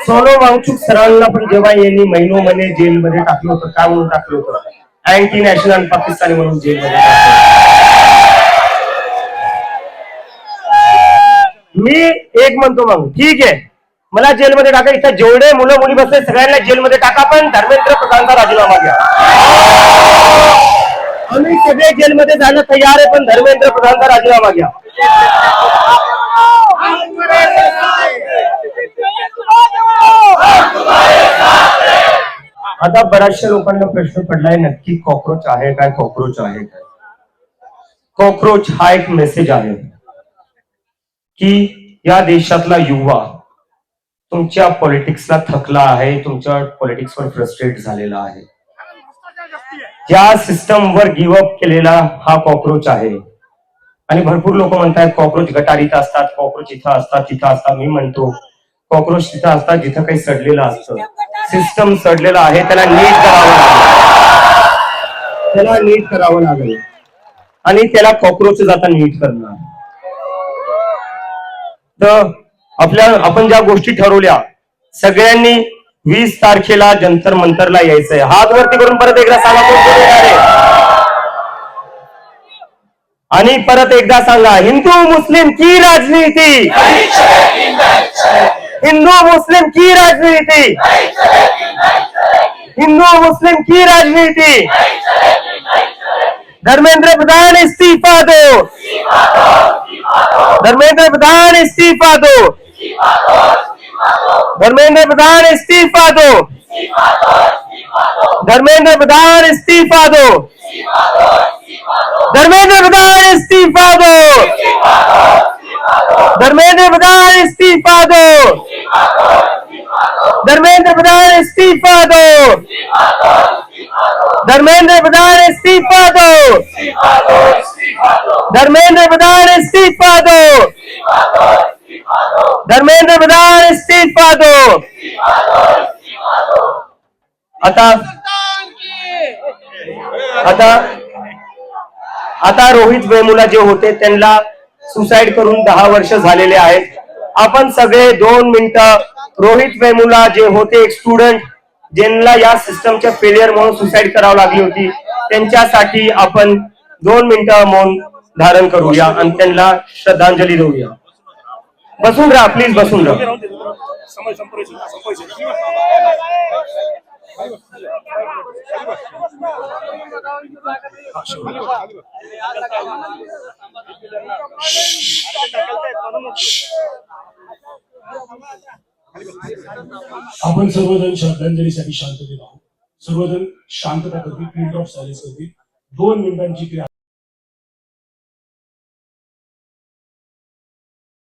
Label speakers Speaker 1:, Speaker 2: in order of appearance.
Speaker 1: सोनम वांगचुक सरांना पण जेव्हा यांनी महिनोमध्ये जेलमध्ये टाकलं होतं, काय म्हणून टाकलं होतं? अँटी नॅशनल पाकिस्तानी म्हणून जेलमध्ये मी एक म्हणतो, मग ठीक आहे, मला जेलमध्ये टाका, इथं जेवढे मुलं मुली बसले सगळ्यांना जेलमध्ये टाका, पण धर्मेंद्र प्रधानचा राजीनामा घ्या. आम्ही सगळे जेलमध्ये जायला तयार आहे, पण धर्मेंद्र प्रधानचा राजीनामा घ्या. आता बऱ्याचशा लोकांना प्रश्न पडलाय, नक्की कॉक्रोच आहे काय? कॉक्रोच आहे काय? कॉक्रोच हा एक मेसेज आहे की या देशातला युवा तुमच्या पॉलिटिक्सला थकला आहे, तुमच्या पॉलिटिक्सवर फ्रस्ट्रेट झालेला आहे. या सिस्टमवर गिव्हअप केलेला हा कॉक्रोच आहे. आणि भरपूर लोक म्हणतात कॉक्रोच गटारीत असतात, कॉक्रोच इथं असतात, तिथं असतात. मी म्हणतो कॉक्रोच तिथं असतात जिथं काही सडलेलं असतं. सिस्टम सडलेलं आहे, त्याला नीट करावं लागेल, त्याला नीट करावं लागेल, आणि त्याला कॉक्रोच आता नीट करणार. तर आपण ज्या गोष्टी ठरवल्या, सगळ्यांनी 20 तारखेला जंतर मंतरला यायचंय. हात वरती करून परत एकदा सांगा कोण कोण येणार आहे. आणि परत एकदा सांगा, हिंदू मुस्लिम की राजनीति, हिंदू मुस्लिम की राजनीति, हिंदू मुस्लिम की राजनीति. धर्मेंद्र प्रधान इस्तीफा दो, धर्मेंद्र प्रधान इस्तीफा दो, धर्मेंद्र प्रधान इस्तीफा दो, धर्मेंद्र प्रधान इस्तीफा दो, धर्मेंद्र प्रधान इस्तीफा दो, धर्मेंद्र प्रधान इस्तीफा दो, धर्मेंद्र प्रधान इस्तीफा दो, धर्मेंद्र प्रधान इस्तीफा दो, धर्मेंद्र प्रधान इस्तीफा दो, धर्मेंद्र प्रधान इस्तीफा दो. आता रोहित वेमुला जे होते त्यांना सुसाईड करून 10 वर्ष झालेले आहेत. आपण सगळे 2 मिनिटं, रोहित वेमुला जे होते एक स्टुडंट ज्यांना या सिस्टमच्या फेलियर म्हणून सुसाईड करावी लागली होती, त्यांच्यासाठी आपण 2 मिनिटं मौन धारण करूया आणि त्यांना श्रद्धांजली देऊया. बसून राहा प्लीज, बसून राहा.
Speaker 2: आपण सर्वजण श्रद्धांजलीसाठी शांततेत आहोत. सर्वजण शांतता करतील, प्रिंट ऑफ सायलेन्स करतील. 2 मिनिटांची क्रिया